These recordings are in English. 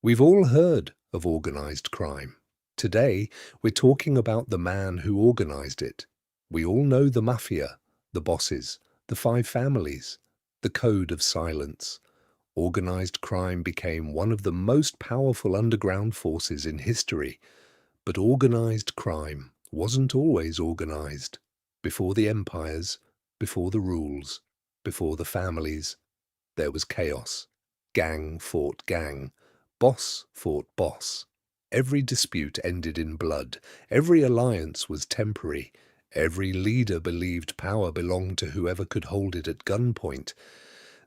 We've all heard of organized crime. Today, we're talking about the man who organized it. We all know the mafia, the bosses, the five families, the code of silence. Organized crime became one of the most powerful underground forces in history. But organized crime wasn't always organized. Before the empires, before the rules, before the families, there was chaos. Gang fought gang. Boss fought boss. Every dispute ended in blood. Every alliance was temporary. Every leader believed power belonged to whoever could hold it at gunpoint.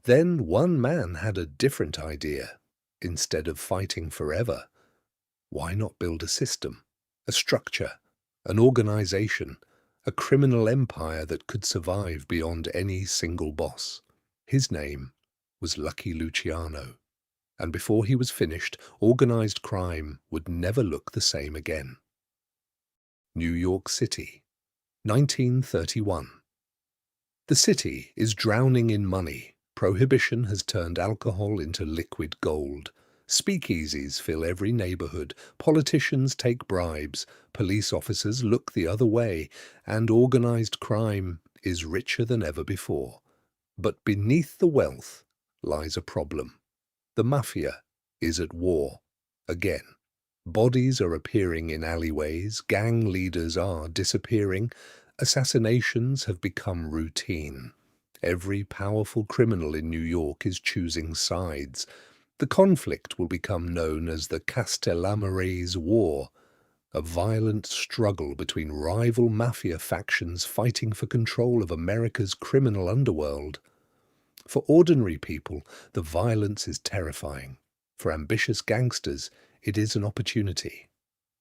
Then one man had a different idea. Instead of fighting forever, why not build a system, a structure, an organization, a criminal empire that could survive beyond any single boss? His name was Lucky Luciano. And before he was finished, organized crime would never look the same again. New York City, 1931. The city is drowning in money. Prohibition has turned alcohol into liquid gold. Speakeasies fill every neighborhood. Politicians take bribes. Police officers look the other way. And organized crime is richer than ever before. But beneath the wealth lies a problem. The mafia is at war. Again. Bodies are appearing in alleyways. Gang leaders are disappearing. Assassinations have become routine. Every powerful criminal in New York is choosing sides. The conflict will become known as the Castellamarese War, a violent struggle between rival mafia factions fighting for control of America's criminal underworld. For ordinary people, the violence is terrifying. For ambitious gangsters, it is an opportunity.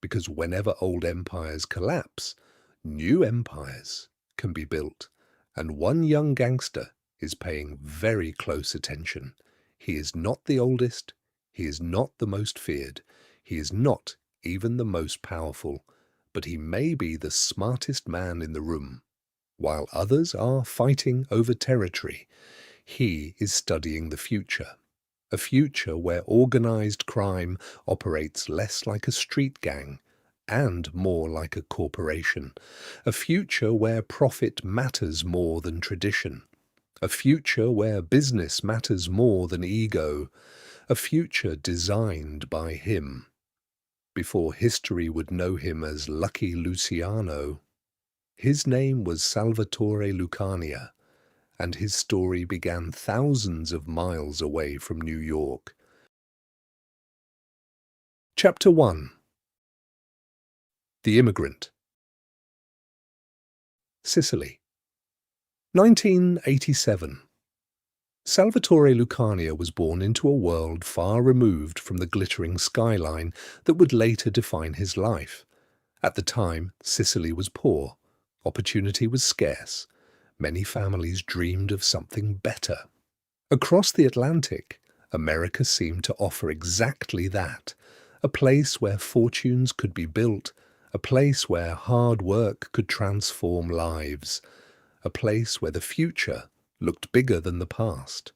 Because whenever old empires collapse, new empires can be built. And one young gangster is paying very close attention. He is not the oldest. He is not the most feared. He is not even the most powerful. But he may be the smartest man in the room. While others are fighting over territory, he is studying the future. A future where organized crime operates less like a street gang and more like a corporation. A future where profit matters more than tradition. A future where business matters more than ego. A future designed by him. Before history would know him as Lucky Luciano, his name was Salvatore Lucania, and his story began thousands of miles away from New York. Chapter 1. The Immigrant. Sicily, 1987. Salvatore Lucania was born into a world far removed from the glittering skyline that would later define his life. At the time, Sicily was poor. Opportunity was scarce. Many families dreamed of something better. Across the Atlantic, America seemed to offer exactly that, a place where fortunes could be built, a place where hard work could transform lives, a place where the future looked bigger than the past.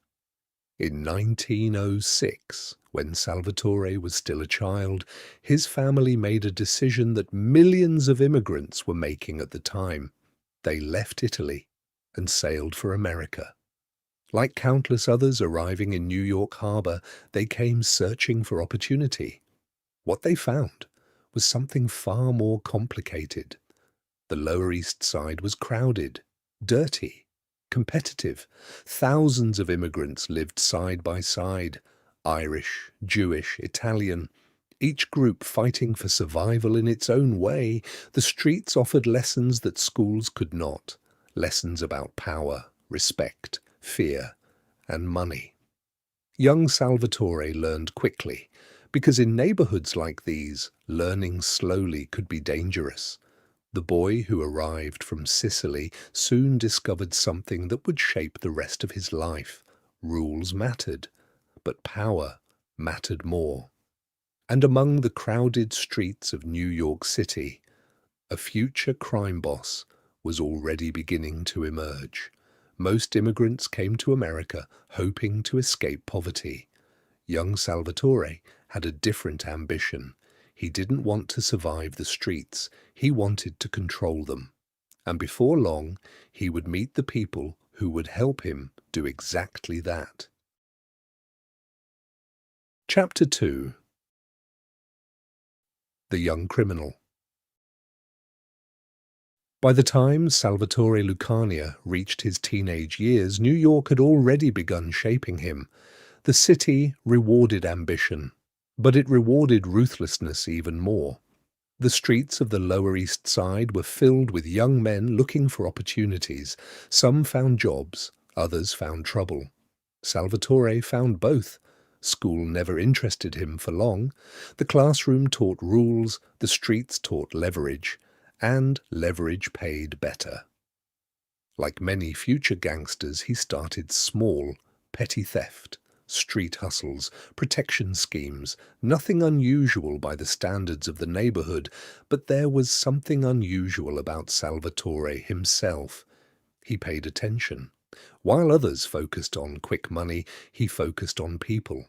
In 1906, when Salvatore was still a child, his family made a decision that millions of immigrants were making at the time. They left Italy and sailed for America. Like countless others arriving in New York Harbor, they came searching for opportunity. What they found was something far more complicated. The Lower East Side was crowded, dirty, competitive. Thousands of immigrants lived side by side, Irish, Jewish, Italian, each group fighting for survival in its own way. The streets offered lessons that schools could not. Lessons about power, respect, fear, and money. Young Salvatore learned quickly, because in neighborhoods like these, learning slowly could be dangerous. The boy who arrived from Sicily soon discovered something that would shape the rest of his life. Rules mattered, but power mattered more. And among the crowded streets of New York City, a future crime boss was already beginning to emerge. Most immigrants came to America hoping to escape poverty. Young Salvatore had a different ambition. He didn't want to survive the streets, he wanted to control them. And before long, he would meet the people who would help him do exactly that. Chapter 2. The Young Criminal. By the time Salvatore Lucania reached his teenage years, New York had already begun shaping him. The city rewarded ambition, but it rewarded ruthlessness even more. The streets of the Lower East Side were filled with young men looking for opportunities. Some found jobs, others found trouble. Salvatore found both. School never interested him for long. The classroom taught rules, the streets taught leverage, and leverage paid better. Like many future gangsters, he started small, petty theft, street hustles, protection schemes, nothing unusual by the standards of the neighborhood, but there was something unusual about Salvatore himself. He paid attention. While others focused on quick money, he focused on people.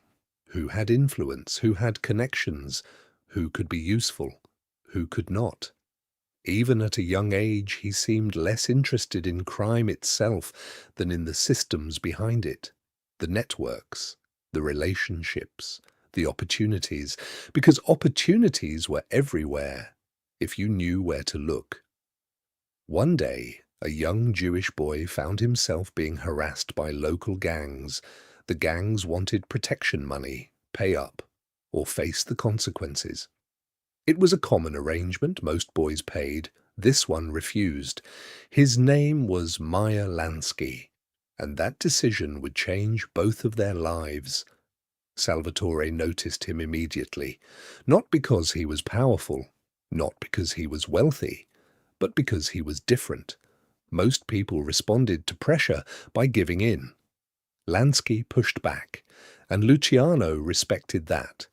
Who had influence, who had connections, who could be useful, who could not. Even at a young age, he seemed less interested in crime itself than in the systems behind it, the networks, the relationships, the opportunities, because opportunities were everywhere if you knew where to look. One day, a young Jewish boy found himself being harassed by local gangs. The gangs wanted protection money, pay up, or face the consequences. It was a common arrangement. Most boys paid. This one refused. His name was Meyer Lansky, and that decision would change both of their lives. Salvatore noticed him immediately, not because he was powerful, not because he was wealthy, but because he was different. Most people responded to pressure by giving in. Lansky pushed back, and Luciano respected that.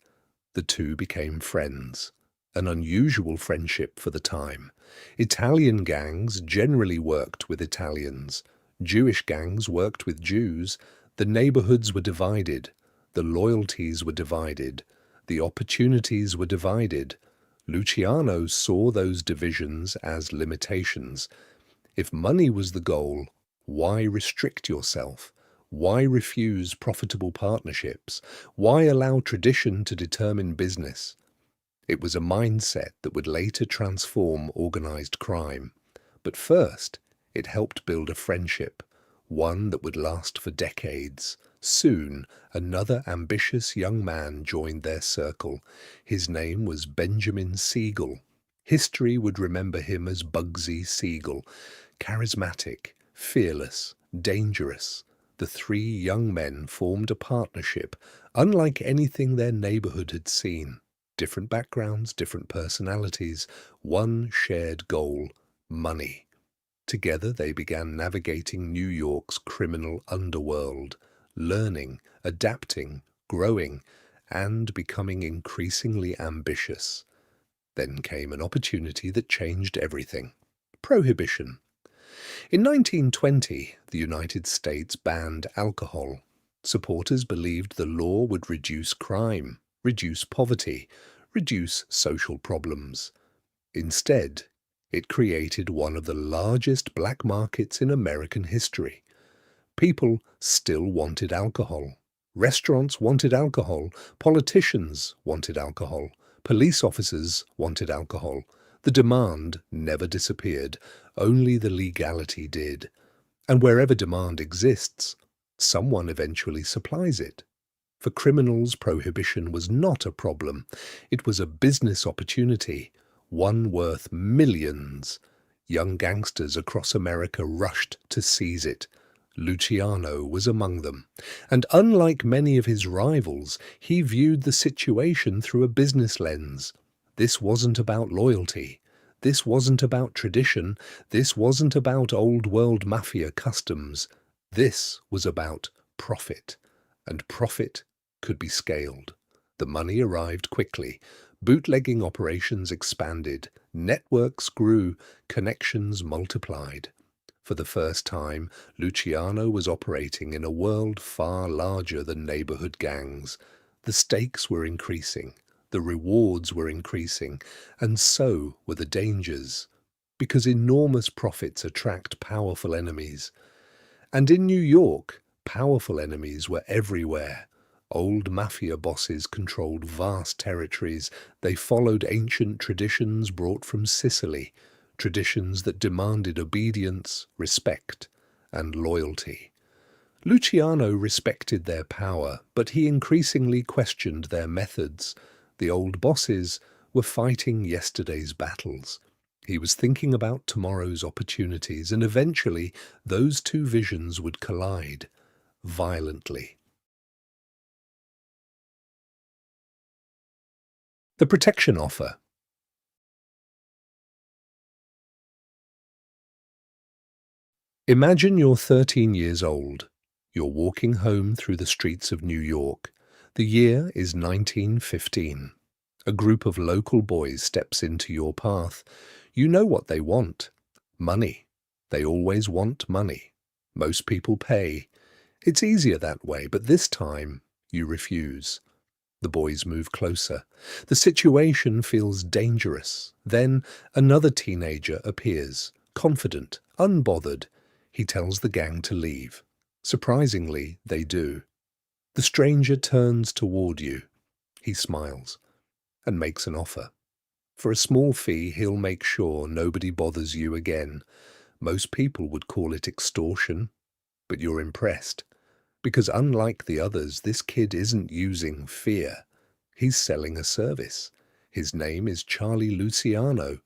The two became friends. An unusual friendship for the time. Italian gangs generally worked with Italians. Jewish gangs worked with Jews. The neighborhoods were divided. The loyalties were divided. The opportunities were divided. Luciano saw those divisions as limitations. If money was the goal, why restrict yourself? Why refuse profitable partnerships? Why allow tradition to determine business? It was a mindset that would later transform organized crime. But first, it helped build a friendship, one that would last for decades. Soon, another ambitious young man joined their circle. His name was Benjamin Siegel. History would remember him as Bugsy Siegel. Charismatic, fearless, dangerous. The three young men formed a partnership, unlike anything their neighborhood had seen. Different backgrounds, different personalities, one shared goal, money. Together they began navigating New York's criminal underworld, learning, adapting, growing, and becoming increasingly ambitious. Then came an opportunity that changed everything: prohibition. In 1920, the United States banned alcohol. Supporters believed the law would reduce crime, reduce poverty, reduce social problems. Instead, it created one of the largest black markets in American history. People still wanted alcohol. Restaurants wanted alcohol. Politicians wanted alcohol. Police officers wanted alcohol. The demand never disappeared, only the legality did. And wherever demand exists, someone eventually supplies it. For criminals, prohibition was not a problem. It was a business opportunity, one worth millions. Young gangsters across America rushed to seize it. Luciano was among them, and unlike many of his rivals, he viewed the situation through a business lens. This wasn't about loyalty. This wasn't about tradition. This wasn't about old-world mafia customs. This was about profit, and profit could be scaled. The money arrived quickly. Bootlegging operations expanded. Networks grew. Connections multiplied. For the first time, Luciano was operating in a world far larger than neighborhood gangs. The stakes were increasing, the rewards were increasing, and so were the dangers, because enormous profits attract powerful enemies. And in New York, powerful enemies were everywhere. Old mafia bosses controlled vast territories. They followed ancient traditions brought from Sicily, traditions that demanded obedience, respect, and loyalty. Luciano respected their power, but he increasingly questioned their methods. The old bosses were fighting yesterday's battles. He was thinking about tomorrow's opportunities, and eventually those two visions would collide violently. The protection offer. Imagine you're 13 years old. You're walking home through the streets of New York. The year is 1915. A group of local boys steps into your path. You know what they want. Money. They always want money. Most people pay. It's easier that way, but this time you refuse. The boys move closer. The situation feels dangerous. Then another teenager appears, confident, unbothered. He tells the gang to leave. Surprisingly, they do. The stranger turns toward you. He smiles and makes an offer. For a small fee, he'll make sure nobody bothers you again. Most people would call it extortion, but you're impressed. Because unlike the others, this kid isn't using fear. He's selling a service. His name is Charlie Luciano,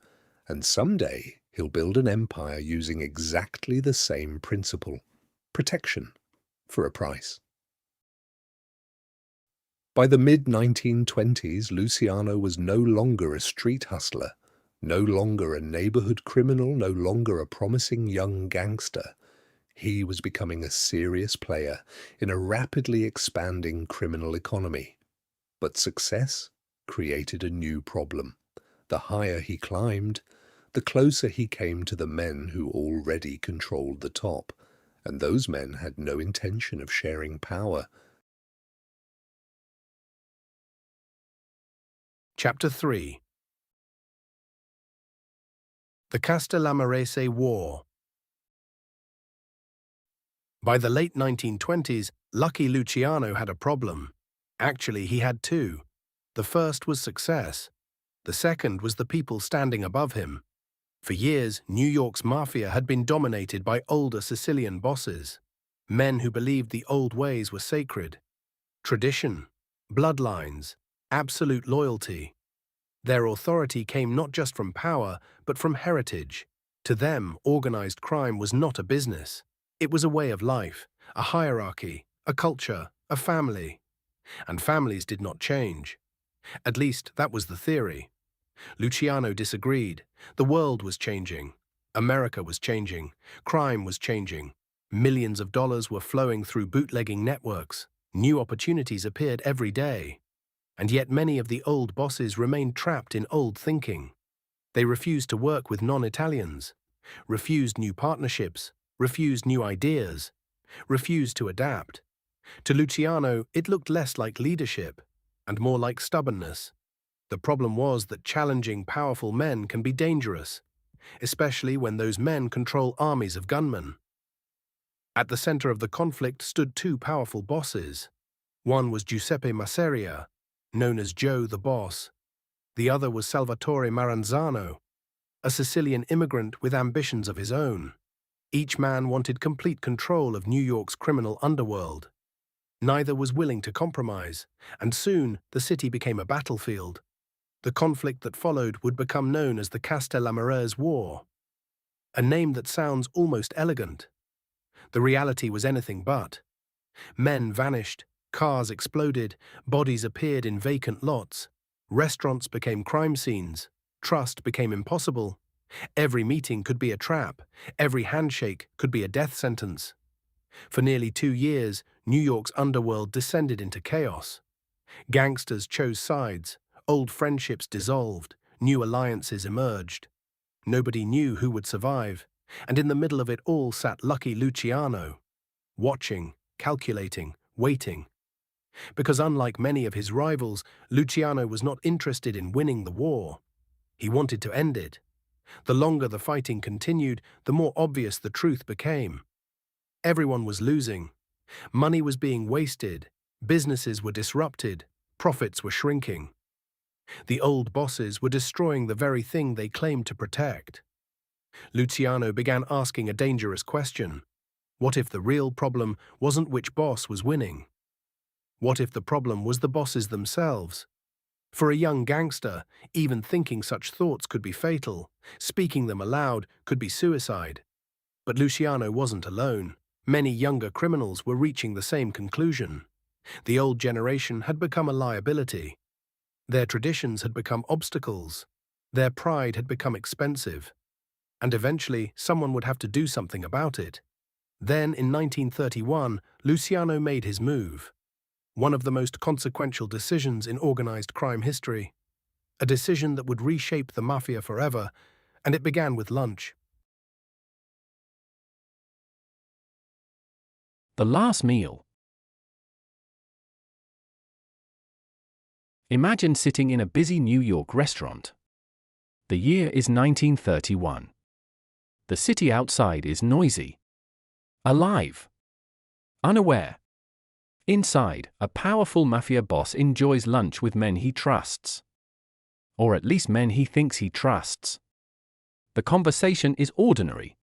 and someday he'll build an empire using exactly the same principle. Protection for a price. By the mid-1920s, Luciano was no longer a street hustler, no longer a neighborhood criminal, no longer a promising young gangster. He was becoming a serious player in a rapidly expanding criminal economy. But success created a new problem. The higher he climbed, the closer he came to the men who already controlled the top, and those men had no intention of sharing power. Chapter 3. The Castellamarese War. By the late 1920s, Lucky Luciano had a problem. Actually, he had two. The first was success. The second was the people standing above him. For years, New York's mafia had been dominated by older Sicilian bosses, men who believed the old ways were sacred. Tradition, bloodlines, absolute loyalty. Their authority came not just from power, but from heritage. To them, organized crime was not a business. It was a way of life, a hierarchy, a culture, a family. And families did not change. At least, that was the theory. Luciano disagreed. The world was changing. America was changing. Crime was changing. Millions of dollars were flowing through bootlegging networks. New opportunities appeared every day. And yet many of the old bosses remained trapped in old thinking. They refused to work with non-Italians, refused new partnerships, refused new ideas, refused to adapt. To Luciano, it looked less like leadership and more like stubbornness. The problem was that challenging powerful men can be dangerous, especially when those men control armies of gunmen. At the center of the conflict stood two powerful bosses. One was Giuseppe Masseria, known as Joe the Boss. The other was Salvatore Maranzano, a Sicilian immigrant with ambitions of his own. Each man wanted complete control of New York's criminal underworld. Neither was willing to compromise, and soon the city became a battlefield. The conflict that followed would become known as the Castellamarese War, a name that sounds almost elegant. The reality was anything but. Men vanished, cars exploded, bodies appeared in vacant lots, restaurants became crime scenes, trust became impossible. Every meeting could be a trap, every handshake could be a death sentence. For nearly 2 years, New York's underworld descended into chaos. Gangsters chose sides, old friendships dissolved, new alliances emerged. Nobody knew who would survive, and in the middle of it all sat Lucky Luciano, watching, calculating, waiting. Because unlike many of his rivals, Luciano was not interested in winning the war. He wanted to end it. The longer the fighting continued, the more obvious the truth became. Everyone was losing. Money was being wasted. Businesses were disrupted. Profits were shrinking. The old bosses were destroying the very thing they claimed to protect. Luciano began asking a dangerous question. What if the real problem wasn't which boss was winning? What if the problem was the bosses themselves? For a young gangster, even thinking such thoughts could be fatal. Speaking them aloud could be suicide. But Luciano wasn't alone. Many younger criminals were reaching the same conclusion. The old generation had become a liability. Their traditions had become obstacles. Their pride had become expensive. And eventually, someone would have to do something about it. Then, in 1931, Luciano made his move. One of the most consequential decisions in organized crime history. A decision that would reshape the mafia forever, and it began with lunch. The last meal. Imagine sitting in a busy New York restaurant. The year is 1931. The city outside is noisy, alive, unaware. Inside, a powerful mafia boss enjoys lunch with men he trusts. Or at least men he thinks he trusts. The conversation is ordinary.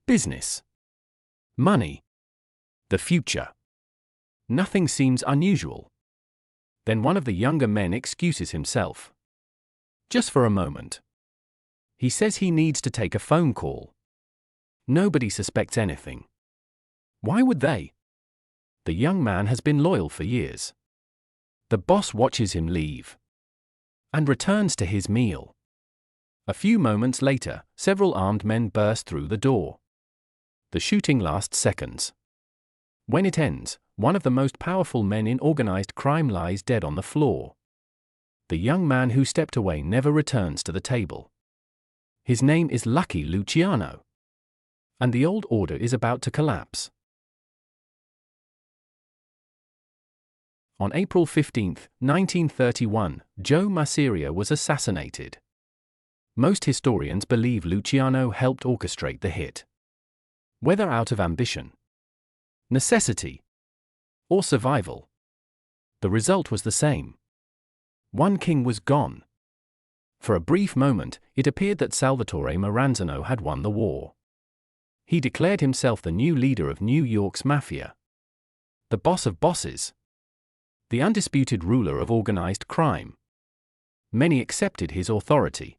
Business. Money. The future. Nothing seems unusual. Then one of the younger men excuses himself. Just for a moment. He says he needs to take a phone call. Nobody suspects anything. Why would they? The young man has been loyal for years. The boss watches him leave and returns to his meal. A few moments later, several armed men burst through the door. The shooting lasts seconds. When it ends, one of the most powerful men in organized crime lies dead on the floor. The young man who stepped away never returns to the table. His name is Lucky Luciano. And the old order is about to collapse. On April 15, 1931, Joe Masseria was assassinated. Most historians believe Luciano helped orchestrate the hit. Whether out of ambition, necessity, or survival, the result was the same. One king was gone. For a brief moment, it appeared that Salvatore Maranzano had won the war. He declared himself the new leader of New York's mafia. The boss of bosses. The undisputed ruler of organized crime. Many accepted his authority.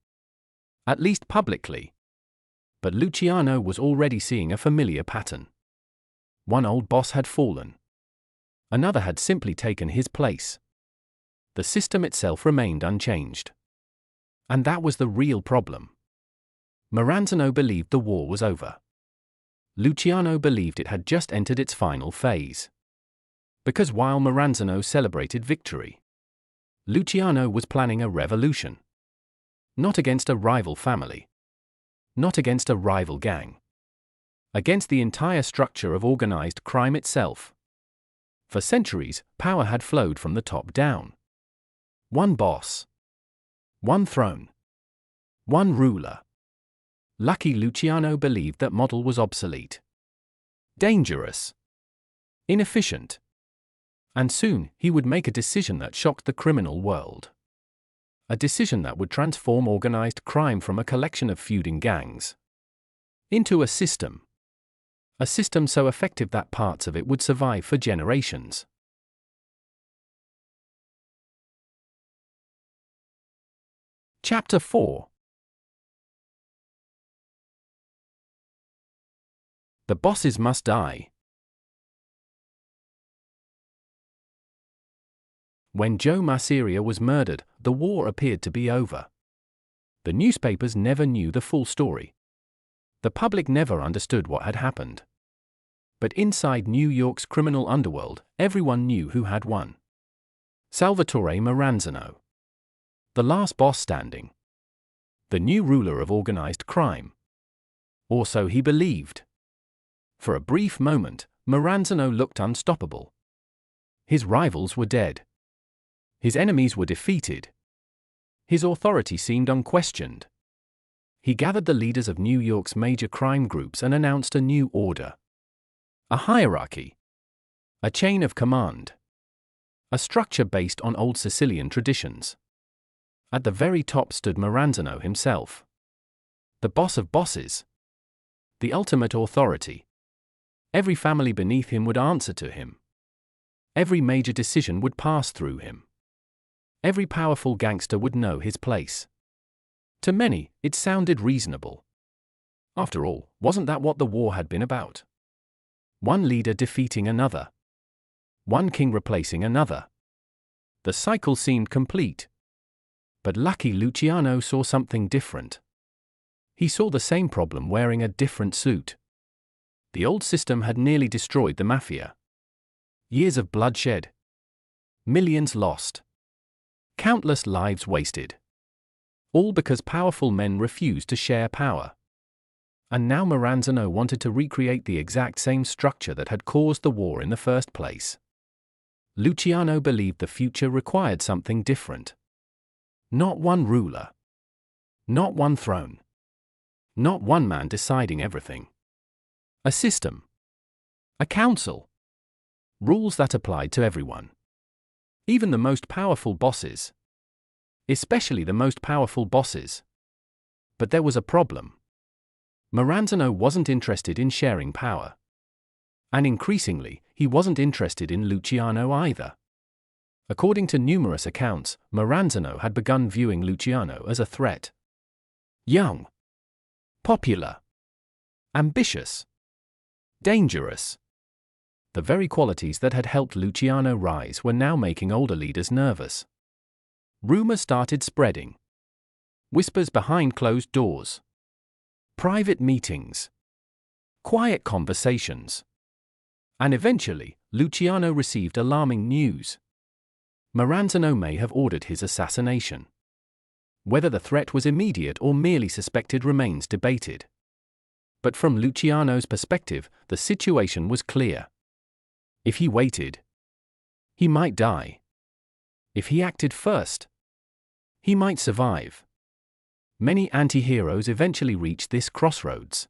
At least publicly. But Luciano was already seeing a familiar pattern. One old boss had fallen. Another had simply taken his place. The system itself remained unchanged. And that was the real problem. Maranzano believed the war was over. Luciano believed it had just entered its final phase. Because while Maranzano celebrated victory, Luciano was planning a revolution. Not against a rival family. Not against a rival gang. Against the entire structure of organized crime itself. For centuries, power had flowed from the top down. One boss. One throne. One ruler. Lucky Luciano believed that model was obsolete. Dangerous. Inefficient. And soon, he would make a decision that shocked the criminal world. A decision that would transform organized crime from a collection of feuding gangs into a system. A system so effective that parts of it would survive for generations. Chapter 4. The bosses must die. When Joe Masseria was murdered, the war appeared to be over. The newspapers never knew the full story. The public never understood what had happened. But inside New York's criminal underworld, everyone knew who had won. Salvatore Maranzano. The last boss standing. The new ruler of organized crime. Or so he believed. For a brief moment, Maranzano looked unstoppable. His rivals were dead. His enemies were defeated. His authority seemed unquestioned. He gathered the leaders of New York's major crime groups and announced a new order. A hierarchy. A chain of command. A structure based on old Sicilian traditions. At the very top stood Maranzano himself. The boss of bosses. The ultimate authority. Every family beneath him would answer to him. Every major decision would pass through him. Every powerful gangster would know his place. To many, it sounded reasonable. After all, wasn't that what the war had been about? One leader defeating another. One king replacing another. The cycle seemed complete. But Lucky Luciano saw something different. He saw the same problem wearing a different suit. The old system had nearly destroyed the mafia. Years of bloodshed. Millions lost. Countless lives wasted. All because powerful men refused to share power. And now Maranzano wanted to recreate the exact same structure that had caused the war in the first place. Luciano believed the future required something different. Not one ruler. Not one throne. Not one man deciding everything. A system. A council. Rules that applied to everyone. Even the most powerful bosses. Especially the most powerful bosses. But there was a problem. Maranzano wasn't interested in sharing power. And increasingly, he wasn't interested in Luciano either. According to numerous accounts, Maranzano had begun viewing Luciano as a threat. Young. Popular. Ambitious. Dangerous. The very qualities that had helped Luciano rise were now making older leaders nervous. Rumors started spreading. Whispers behind closed doors. Private meetings. Quiet conversations. And eventually, Luciano received alarming news. Maranzano may have ordered his assassination. Whether the threat was immediate or merely suspected remains debated. But from Luciano's perspective, the situation was clear. If he waited, he might die. If he acted first, he might survive. Many anti-heroes eventually reach this crossroads.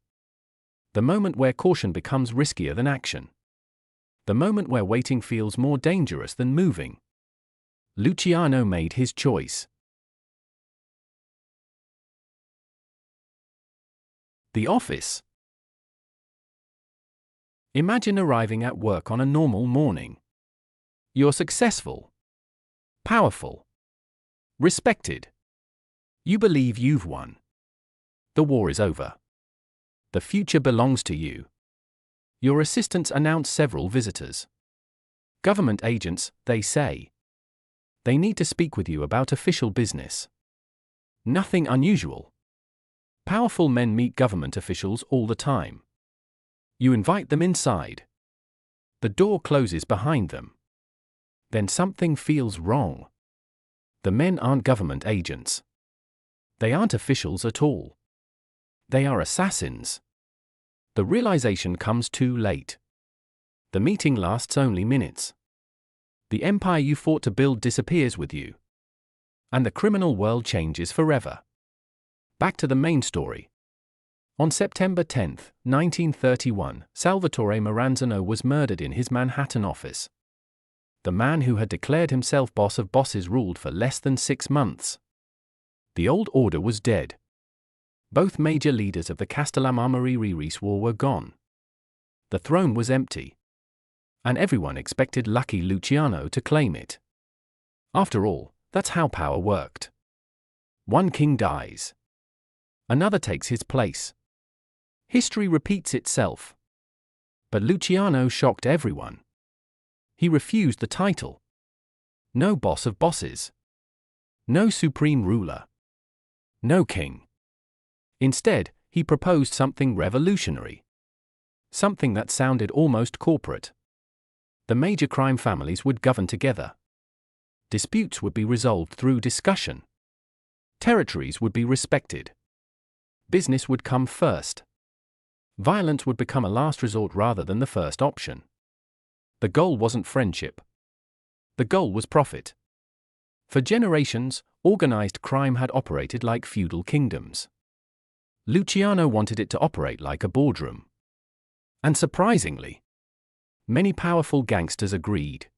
The moment where caution becomes riskier than action. The moment where waiting feels more dangerous than moving. Luciano made his choice. The office. Imagine arriving at work on a normal morning. You're successful. Powerful. Respected. You believe you've won. The war is over. The future belongs to you. Your assistants announce several visitors. Government agents, they say. They need to speak with you about official business. Nothing unusual. Powerful men meet government officials all the time. You invite them inside. The door closes behind them. Then something feels wrong. The men aren't government agents. They aren't officials at all. They are assassins. The realization comes too late. The meeting lasts only minutes. The empire you fought to build disappears with you. And the criminal world changes forever. Back to the main story. On September 10, 1931, Salvatore Maranzano was murdered in his Manhattan office. The man who had declared himself boss of bosses ruled for less than 6 months. The old order was dead. Both major leaders of the Castellammarese war were gone. The throne was empty. And everyone expected Lucky Luciano to claim it. After all, that's how power worked. One king dies. Another takes his place. History repeats itself. But Luciano shocked everyone. He refused the title. No boss of bosses. No supreme ruler. No king. Instead, he proposed something revolutionary. Something that sounded almost corporate. The major crime families would govern together. Disputes would be resolved through discussion. Territories would be respected. Business would come first. Violence would become a last resort rather than the first option. The goal wasn't friendship. The goal was profit. For generations, organized crime had operated like feudal kingdoms. Luciano wanted it to operate like a boardroom. And surprisingly, many powerful gangsters agreed.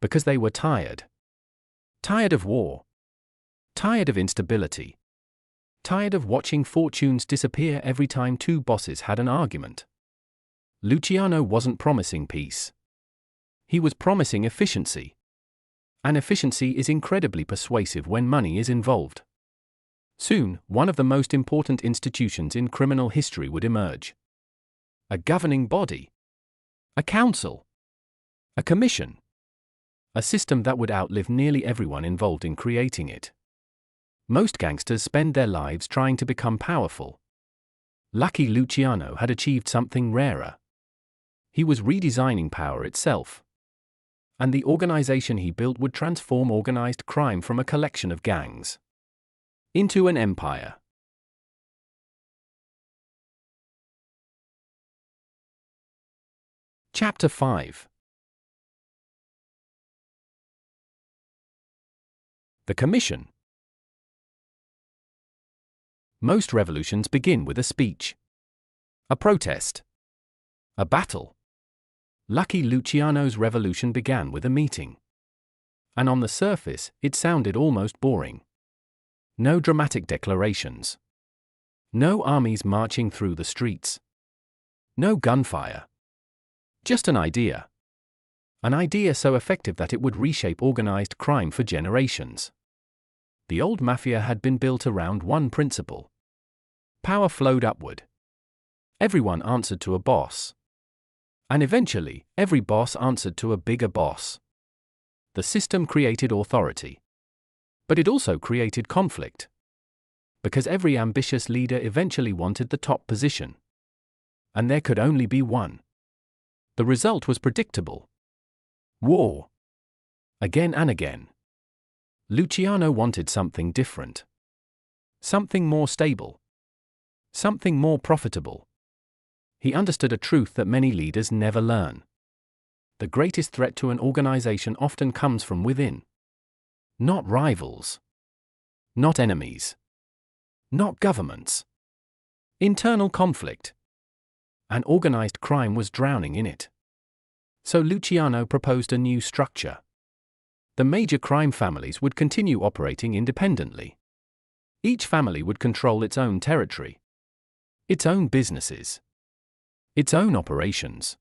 Because they were tired. Tired of war. Tired of instability. Tired of watching fortunes disappear every time two bosses had an argument. Luciano wasn't promising peace. He was promising efficiency. And efficiency is incredibly persuasive when money is involved. Soon, one of the most important institutions in criminal history would emerge. A governing body. A council. A commission. A system that would outlive nearly everyone involved in creating it. Most gangsters spend their lives trying to become powerful. Lucky Luciano had achieved something rarer. He was redesigning power itself. And the organization he built would transform organized crime from a collection of gangs into an empire. Chapter 5. The Commission. Most revolutions begin with a speech, a protest, a battle. Lucky Luciano's revolution began with a meeting. And on the surface, it sounded almost boring. No dramatic declarations. No armies marching through the streets. No gunfire. Just an idea. An idea so effective that it would reshape organized crime for generations. The old mafia had been built around one principle. Power flowed upward. Everyone answered to a boss. And eventually, every boss answered to a bigger boss. The system created authority. But it also created conflict. Because every ambitious leader eventually wanted the top position. And there could only be one. The result was predictable. War. Again and again. Luciano wanted something different. Something more stable. Something more profitable. He understood a truth that many leaders never learn. The greatest threat to an organization often comes from within. Not rivals. Not enemies. Not governments. Internal conflict. And organized crime was drowning in it. So Luciano proposed a new structure. The major crime families would continue operating independently. Each family would control its own territory, its own businesses, its own operations.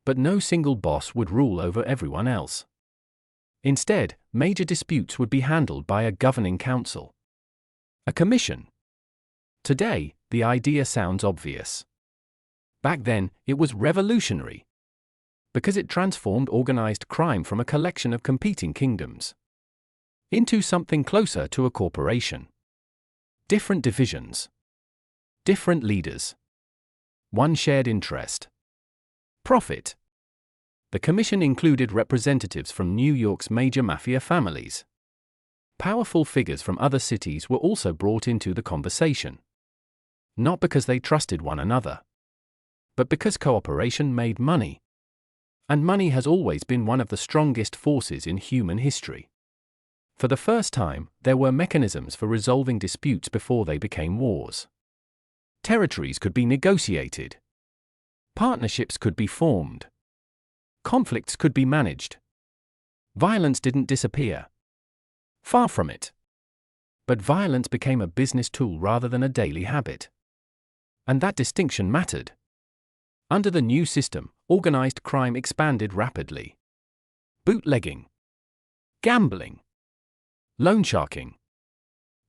But no single boss would rule over everyone else. Instead, major disputes would be handled by a governing council. A commission. Today, the idea sounds obvious. Back then, it was revolutionary. Because it transformed organized crime from a collection of competing kingdoms into something closer to a corporation. Different divisions. Different leaders. One shared interest. Profit. The commission included representatives from New York's major mafia families. Powerful figures from other cities were also brought into the conversation. Not because they trusted one another, but because cooperation made money. And money has always been one of the strongest forces in human history. For the first time, there were mechanisms for resolving disputes before they became wars. Territories could be negotiated. Partnerships could be formed. Conflicts could be managed. Violence didn't disappear. Far from it. But violence became a business tool rather than a daily habit. And that distinction mattered. Under the new system, organized crime expanded rapidly. Bootlegging. Gambling. Loan sharking.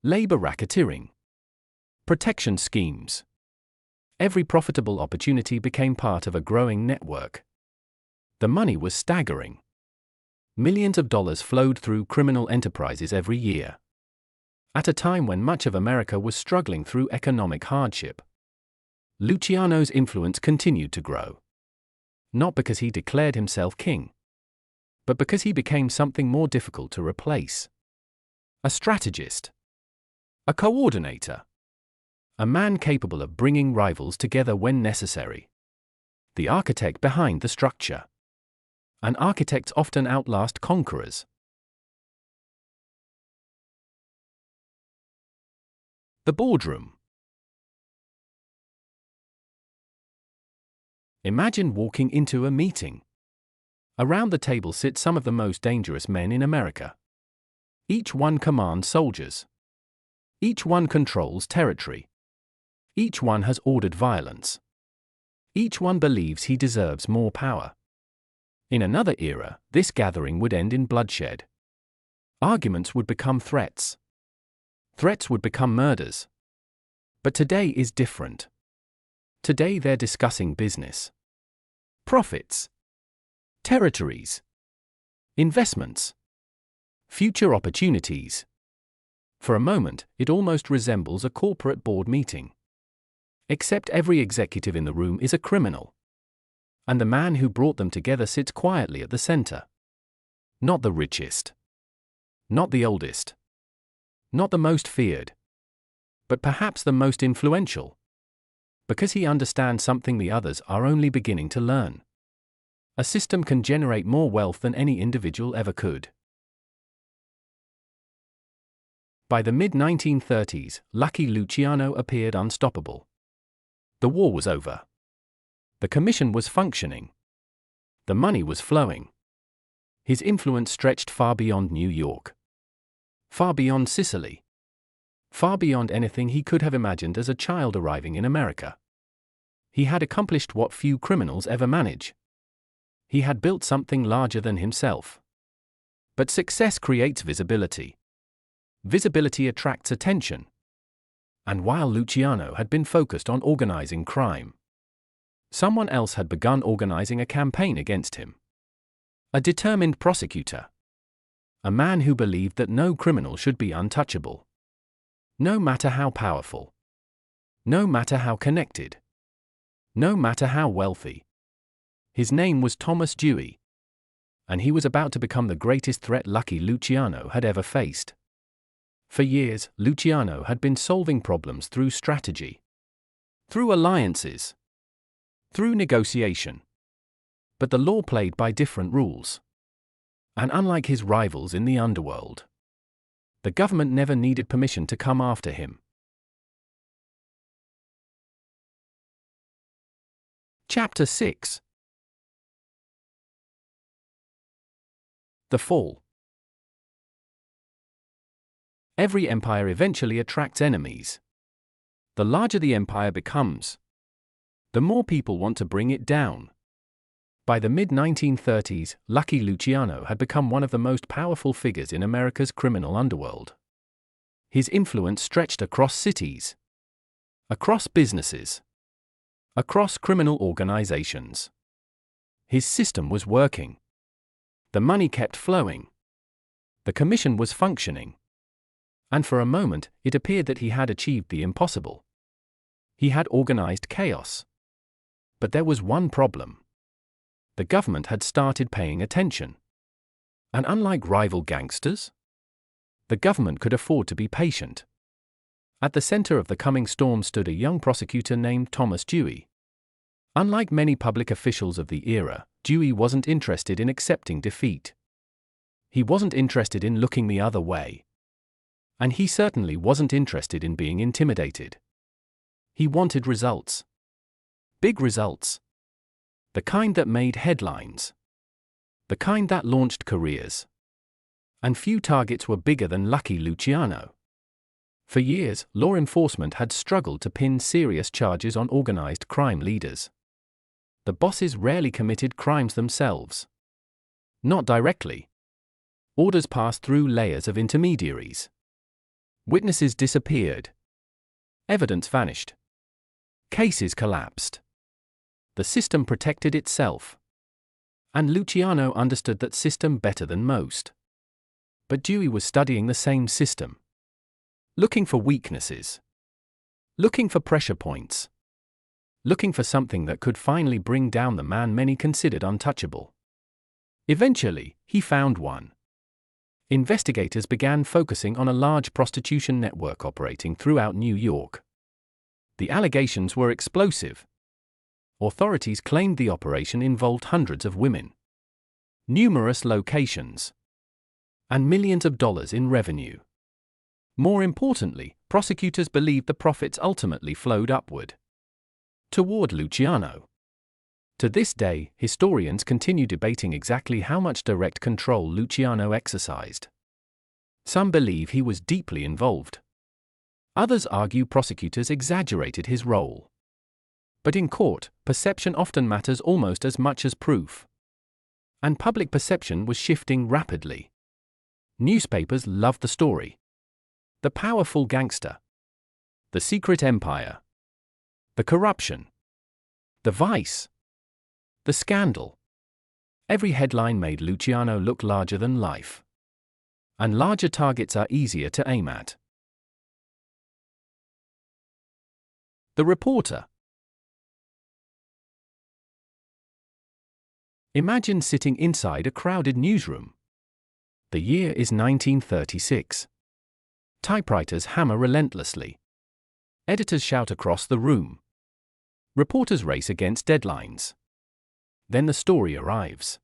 Labor racketeering. Protection schemes. Every profitable opportunity became part of a growing network. The money was staggering. Millions of dollars flowed through criminal enterprises every year. At a time when much of America was struggling through economic hardship. Luciano's influence continued to grow. Not because he declared himself king, but because he became something more difficult to replace. A strategist. A coordinator. A man capable of bringing rivals together when necessary. The architect behind the structure. and architects often outlast conquerors. The boardroom. Imagine walking into a meeting. Around the table sit some of the most dangerous men in America. Each one commands soldiers. Each one controls territory. Each one has ordered violence. Each one believes he deserves more power. In another era, this gathering would end in bloodshed. Arguments would become threats. Threats would become murders. But today is different. Today they're discussing business. Profits. Territories. Investments. Future opportunities. For a moment, it almost resembles a corporate board meeting. Except every executive in the room is a criminal. And the man who brought them together sits quietly at the center. Not the richest. Not the oldest. Not the most feared. But perhaps the most influential. Because he understands something the others are only beginning to learn. A system can generate more wealth than any individual ever could. By the mid-1930s, Lucky Luciano appeared unstoppable. The war was over. The commission was functioning. The money was flowing. His influence stretched far beyond New York. Far beyond Sicily. Far beyond anything he could have imagined as a child arriving in America. He had accomplished what few criminals ever manage. He had built something larger than himself. But success creates visibility. Visibility attracts attention. And while Luciano had been focused on organizing crime, someone else had begun organizing a campaign against him. A determined prosecutor. A man who believed that no criminal should be untouchable. No matter how powerful. No matter how connected. No matter how wealthy. His name was Thomas Dewey. And he was about to become the greatest threat Lucky Luciano had ever faced. For years, Luciano had been solving problems through strategy. Through alliances. Through negotiation. But the law played by different rules. And unlike his rivals in the underworld, the government never needed permission to come after him. Chapter 6. The Fall. Every empire eventually attracts enemies. The larger the empire becomes, the more people want to bring it down. By the mid-1930s, Lucky Luciano had become one of the most powerful figures in America's criminal underworld. His influence stretched across cities, across businesses, across criminal organizations. His system was working. The money kept flowing. The commission was functioning. And for a moment, it appeared that he had achieved the impossible. He had organized chaos. But there was one problem. The government had started paying attention. And unlike rival gangsters, the government could afford to be patient. At the center of the coming storm stood a young prosecutor named Thomas Dewey. Unlike many public officials of the era, Dewey wasn't interested in accepting defeat. He wasn't interested in looking the other way. And he certainly wasn't interested in being intimidated. He wanted results. Big results. The kind that made headlines. The kind that launched careers. And few targets were bigger than Lucky Luciano. For years, law enforcement had struggled to pin serious charges on organized crime leaders. The bosses rarely committed crimes themselves. Not directly. Orders passed through layers of intermediaries. Witnesses disappeared. Evidence vanished. Cases collapsed. The system protected itself. And Luciano understood that system better than most. But Dewey was studying the same system. Looking for weaknesses. Looking for pressure points. Looking for something that could finally bring down the man many considered untouchable. Eventually, he found one. Investigators began focusing on a large prostitution network operating throughout New York. The allegations were explosive. Authorities claimed the operation involved hundreds of women. numerous locations, and millions of dollars in revenue. More importantly, prosecutors believed the profits ultimately flowed upward toward Luciano. To this day, historians continue debating exactly how much direct control Luciano exercised. Some believe he was deeply involved. Others argue prosecutors exaggerated his role. But in court, perception often matters almost as much as proof. And public perception was shifting rapidly. Newspapers loved the story. The powerful gangster. The secret empire. The corruption. The vice. The scandal. Every headline made Luciano look larger than life. And larger targets are easier to aim at. The reporter. Imagine sitting inside a crowded newsroom. The year is 1936. Typewriters hammer relentlessly. Editors shout across the room. Reporters race against deadlines. Then the story arrives.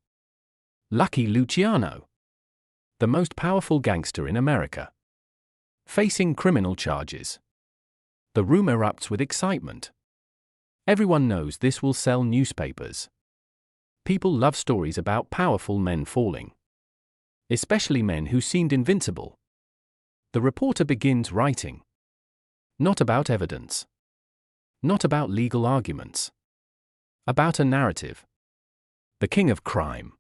Lucky Luciano, the most powerful gangster in America, facing criminal charges. The room erupts with excitement. Everyone knows this will sell newspapers. People love stories about powerful men falling, especially men who seemed invincible. The reporter begins writing. Not about evidence. Not about legal arguments. About a narrative. The king of crime.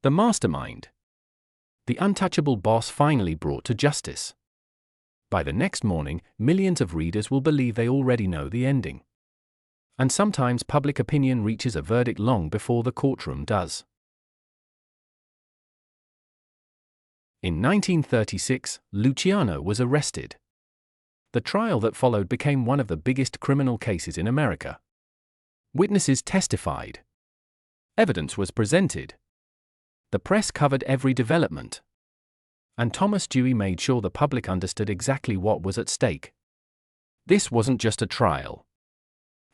The mastermind. The untouchable boss finally brought to justice. By the next morning, millions of readers will believe they already know the ending. And sometimes public opinion reaches a verdict long before the courtroom does. In 1936, Luciano was arrested. The trial that followed became one of the biggest criminal cases in America. Witnesses testified. Evidence was presented. The press covered every development. And Thomas Dewey made sure the public understood exactly what was at stake. This wasn't just a trial.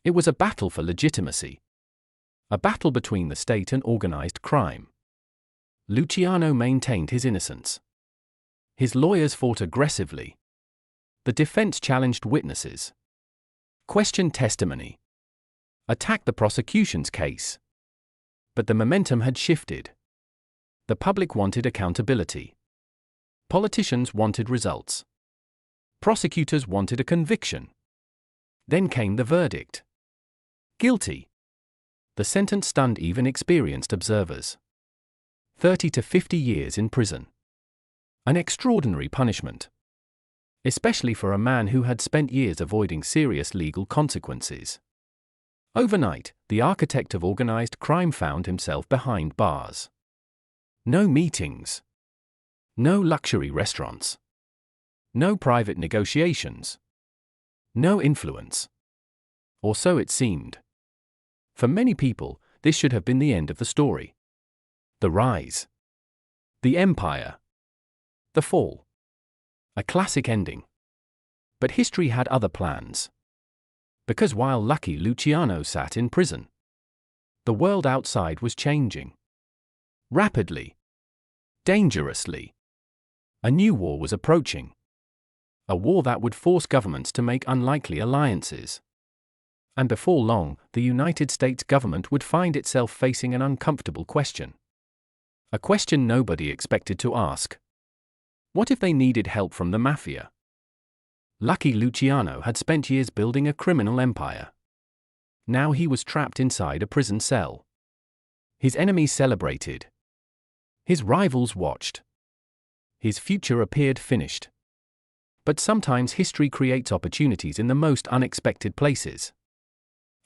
It was a battle for legitimacy. A battle between the state and organized crime. Luciano maintained his innocence. His lawyers fought aggressively. The defense challenged witnesses, questioned testimony, attacked the prosecution's case. But the momentum had shifted. The public wanted accountability. Politicians wanted results. Prosecutors wanted a conviction. Then came the verdict. Guilty. The sentence stunned even experienced observers. 30 to 50 years in prison. An extraordinary punishment. Especially for a man who had spent years avoiding serious legal consequences. Overnight, the architect of organized crime found himself behind bars. No meetings. No luxury restaurants. No private negotiations. No influence. Or so it seemed. For many people, this should have been the end of the story. The rise. The empire. The fall. A classic ending. But history had other plans. Because while Lucky Luciano sat in prison, the world outside was changing. Rapidly. Dangerously. A new war was approaching. A war that would force governments to make unlikely alliances. And before long, the United States government would find itself facing an uncomfortable question. A question nobody expected to ask. What if they needed help from the mafia? Lucky Luciano had spent years building a criminal empire. Now he was trapped inside a prison cell. His enemies celebrated. His rivals watched. His future appeared finished. But sometimes history creates opportunities in the most unexpected places.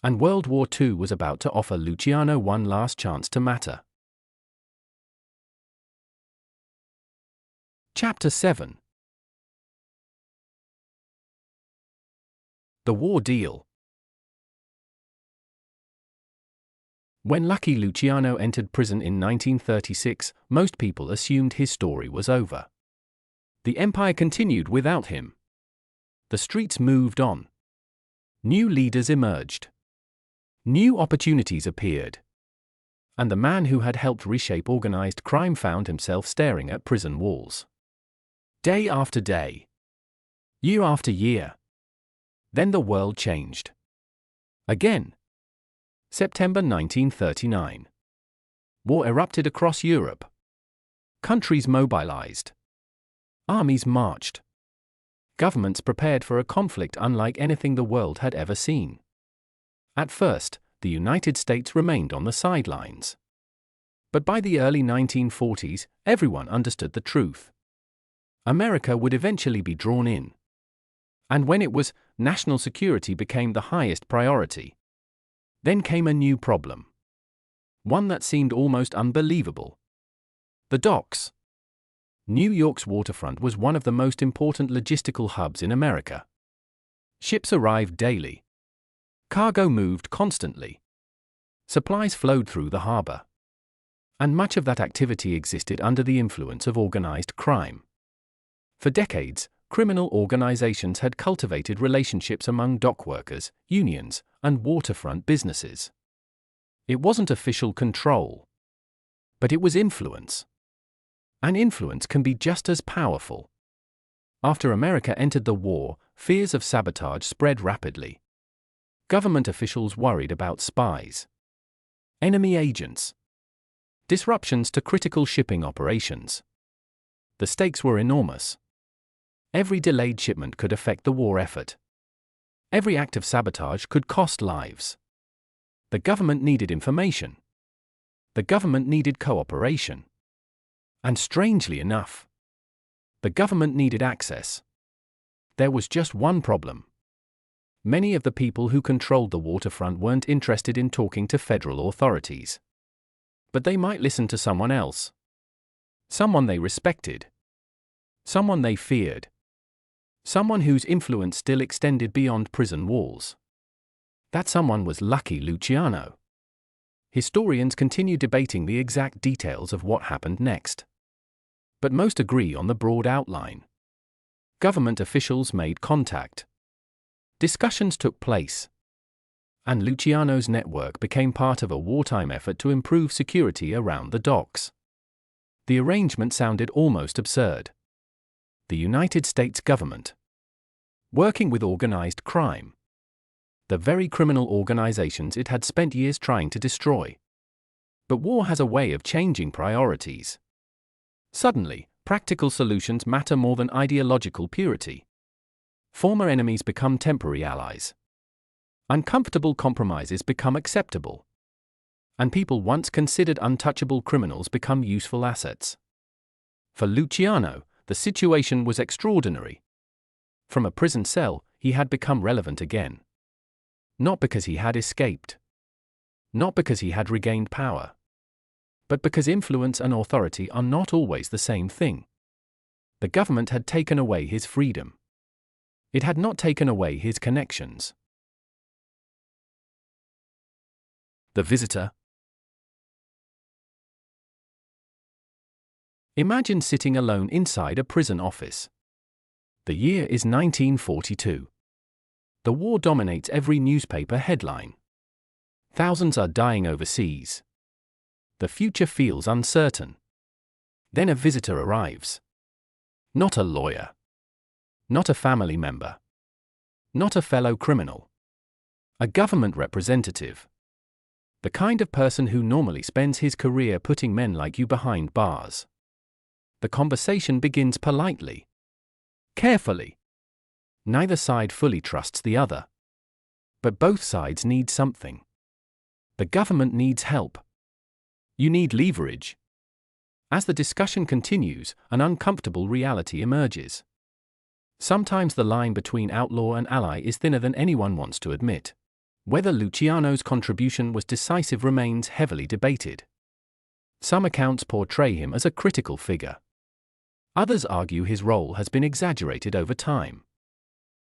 And World War II was about to offer Luciano one last chance to matter. Chapter 7. The War Deal. When Lucky Luciano entered prison in 1936, most people assumed his story was over. The empire continued without him. The streets moved on. New leaders emerged. New opportunities appeared. and the man who had helped reshape organized crime found himself staring at prison walls. Day after day. Year after year. Then the world changed. Again. September 1939. War erupted across Europe. Countries mobilized. Armies marched. Governments prepared for a conflict unlike anything the world had ever seen. At first, the United States remained on the sidelines. But by the early 1940s, everyone understood the truth. America would eventually be drawn in. And when it was, national security became the highest priority. Then came a new problem. One that seemed almost unbelievable. The docks. New York's waterfront was one of the most important logistical hubs in America. Ships arrived daily. Cargo moved constantly. Supplies flowed through the harbor. And much of that activity existed under the influence of organized crime. For decades, criminal organizations had cultivated relationships among dock workers, unions, and waterfront businesses. It wasn't official control. But it was influence. And influence can be just as powerful. After America entered the war, fears of sabotage spread rapidly. Government officials worried about spies, enemy agents, disruptions to critical shipping operations. The stakes were enormous. Every delayed shipment could affect the war effort. Every act of sabotage could cost lives. The government needed information. The government needed cooperation. And strangely enough, the government needed access. There was just one problem. Many of the people who controlled the waterfront weren't interested in talking to federal authorities. But they might listen to someone else. Someone they respected. Someone they feared. Someone whose influence still extended beyond prison walls. That someone was Lucky Luciano. Historians continue debating the exact details of what happened next. But most agree on the broad outline. Government officials made contact. Discussions took place. And Luciano's network became part of a wartime effort to improve security around the docks. The arrangement sounded almost absurd. The United States government, working with organized crime. The very criminal organizations it had spent years trying to destroy. But war has a way of changing priorities. Suddenly, practical solutions matter more than ideological purity. Former enemies become temporary allies. Uncomfortable compromises become acceptable. And people once considered untouchable criminals become useful assets. For Luciano, the situation was extraordinary. From a prison cell, he had become relevant again. Not because he had escaped. Not because he had regained power. But because influence and authority are not always the same thing. The government had taken away his freedom. It had not taken away his connections. The visitor. Imagine sitting alone inside a prison office. The year is 1942. The war dominates every newspaper headline. Thousands are dying overseas. The future feels uncertain. Then a visitor arrives. Not a lawyer. Not a family member. Not a fellow criminal. A government representative. The kind of person who normally spends his career putting men like you behind bars. The conversation begins politely. Carefully. Neither side fully trusts the other. But both sides need something. The government needs help. You need leverage. As the discussion continues, an uncomfortable reality emerges. Sometimes the line between outlaw and ally is thinner than anyone wants to admit. Whether Luciano's contribution was decisive remains heavily debated. Some accounts portray him as a critical figure. Others argue his role has been exaggerated over time.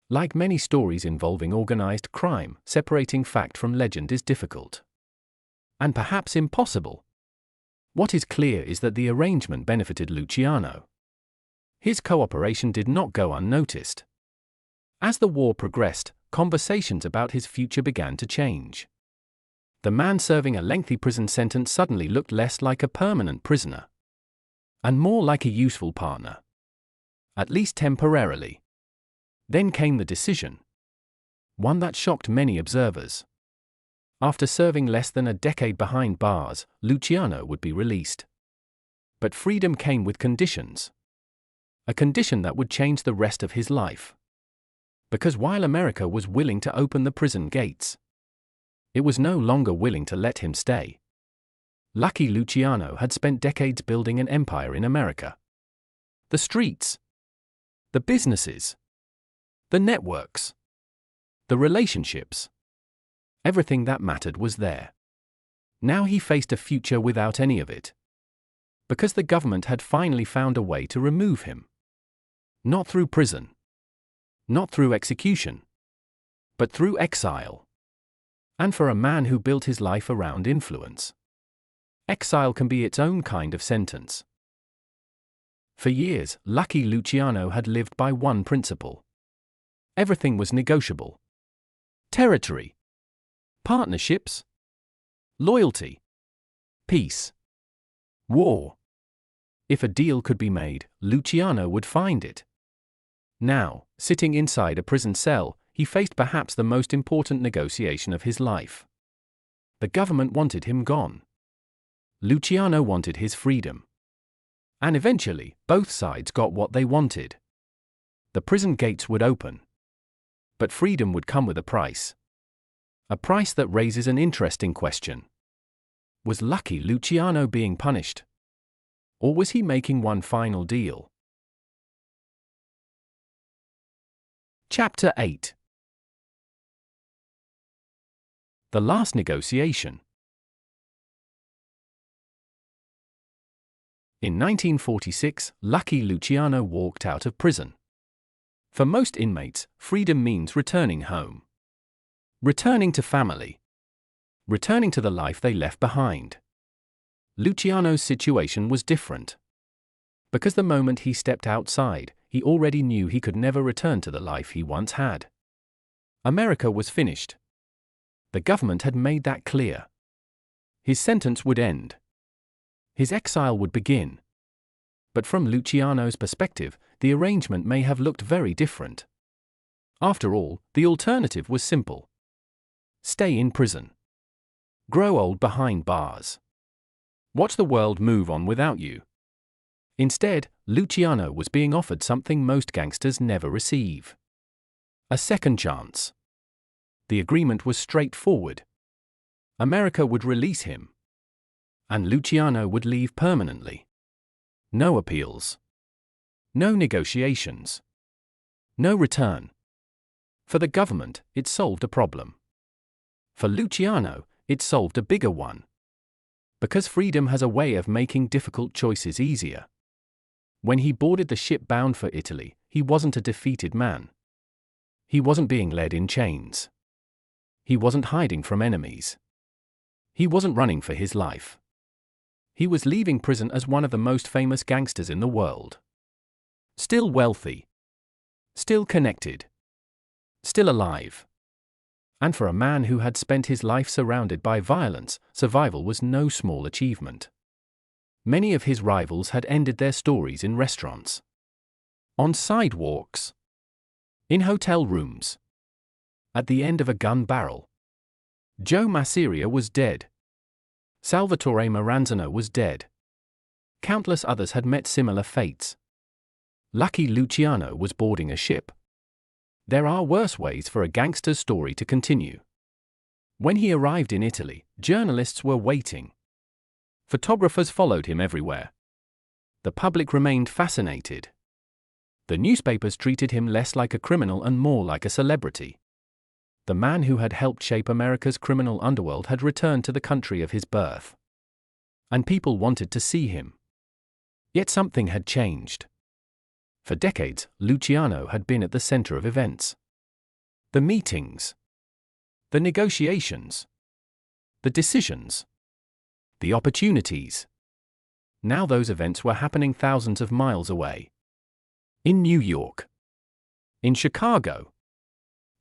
Like many stories involving organized crime, separating fact from legend is difficult. And perhaps impossible. What is clear is that the arrangement benefited Luciano. His cooperation did not go unnoticed. As the war progressed, conversations about his future began to change. The man serving a lengthy prison sentence suddenly looked less like a permanent prisoner and more like a useful partner, at least temporarily. Then came the decision, one that shocked many observers. After serving less than a decade behind bars, Luciano would be released. But freedom came with conditions. A condition that would change the rest of his life. Because while America was willing to open the prison gates, it was no longer willing to let him stay. Lucky Luciano had spent decades building an empire in America. The streets, the businesses, the networks, the relationships. Everything that mattered was there. Now he faced a future without any of it. Because the government had finally found a way to remove him. Not through prison. Not through execution. But through exile. And for a man who built his life around influence, exile can be its own kind of sentence. For years, Lucky Luciano had lived by one principle. Everything was negotiable. Territory. Partnerships. Loyalty. Peace. War. If a deal could be made, Luciano would find it. Now, sitting inside a prison cell, he faced perhaps the most important negotiation of his life. The government wanted him gone. Luciano wanted his freedom. And eventually, both sides got what they wanted. The prison gates would open. But freedom would come with a price. A price that raises an interesting question. Was Lucky Luciano being punished? Or was he making one final deal? Chapter 8. The last negotiation. In 1946, Lucky Luciano walked out of prison. For most inmates, freedom means returning home. Returning to family. Returning to the life they left behind. Luciano's situation was different. Because the moment he stepped outside, he already knew he could never return to the life he once had. America was finished. The government had made that clear. His sentence would end. His exile would begin. But from Luciano's perspective, the arrangement may have looked very different. After all, the alternative was simple. Stay in prison. Grow old behind bars. Watch the world move on without you. Instead, Luciano was being offered something most gangsters never receive. A second chance. The agreement was straightforward. America would release him. And Luciano would leave permanently. No appeals. No negotiations. No return. For the government, it solved a problem. For Luciano, it solved a bigger one. Because freedom has a way of making difficult choices easier. When he boarded the ship bound for Italy, he wasn't a defeated man. He wasn't being led in chains. He wasn't hiding from enemies. He wasn't running for his life. He was leaving prison as one of the most famous gangsters in the world. Still wealthy. Still connected. Still alive. And for a man who had spent his life surrounded by violence, survival was no small achievement. Many of his rivals had ended their stories in restaurants. On sidewalks. In hotel rooms. At the end of a gun barrel. Joe Masseria was dead. Salvatore Maranzano was dead. Countless others had met similar fates. Lucky Luciano was boarding a ship. There are worse ways for a gangster's story to continue. When he arrived in Italy, journalists were waiting. Photographers followed him everywhere. The public remained fascinated. The newspapers treated him less like a criminal and more like a celebrity. The man who had helped shape America's criminal underworld had returned to the country of his birth. And people wanted to see him. Yet something had changed. For decades, Luciano had been at the center of events. The meetings. The negotiations. The decisions. The opportunities. Now those events were happening thousands of miles away. In New York. In Chicago.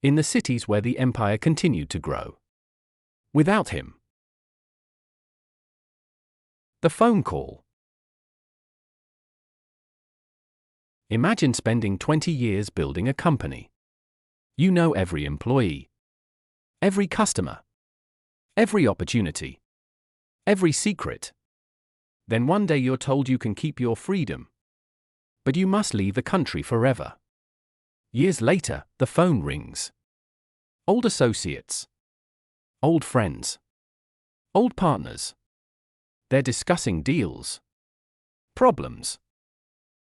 In the cities where the empire continued to grow. Without him, The phone call. Imagine spending 20 years building a company. You know every employee, every customer, every opportunity, every secret. Then one day you're told you can keep your freedom, but you must leave the country forever. Years later, the phone rings. Old associates, old friends, old partners. They're discussing deals, problems,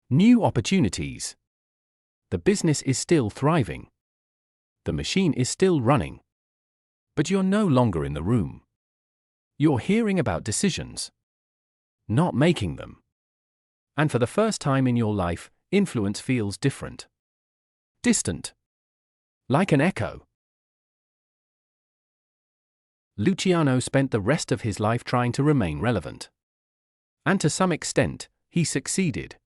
new opportunities. The business is still thriving. The machine is still running. But you're no longer in the room. You're hearing about decisions, not making them. And for the first time in your life, influence feels different. Distant. Like an echo. Luciano spent the rest of his life trying to remain relevant. And to some extent, he succeeded.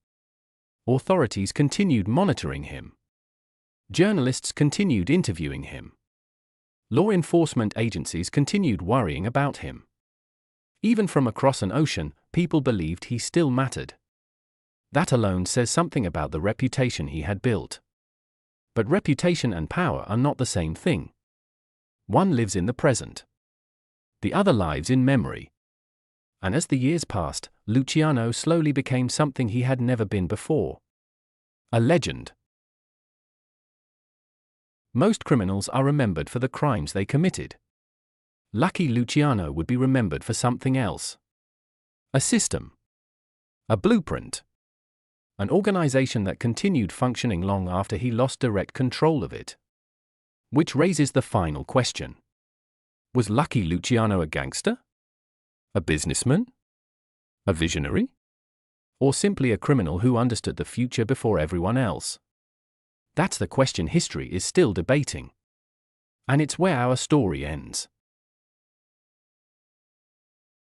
Authorities continued monitoring him. Journalists continued interviewing him. Law enforcement agencies continued worrying about him. Even from across an ocean, people believed he still mattered. That alone says something about the reputation he had built. But reputation and power are not the same thing. One lives in the present. The other lives in memory. And as the years passed, Luciano slowly became something he had never been before. A legend. Most criminals are remembered for the crimes they committed. Lucky Luciano would be remembered for something else. A system. A blueprint. An organization that continued functioning long after he lost direct control of it. Which raises the final question. Was Lucky Luciano a gangster? A businessman? A visionary? Or simply a criminal who understood the future before everyone else? That's the question history is still debating. And it's where our story ends.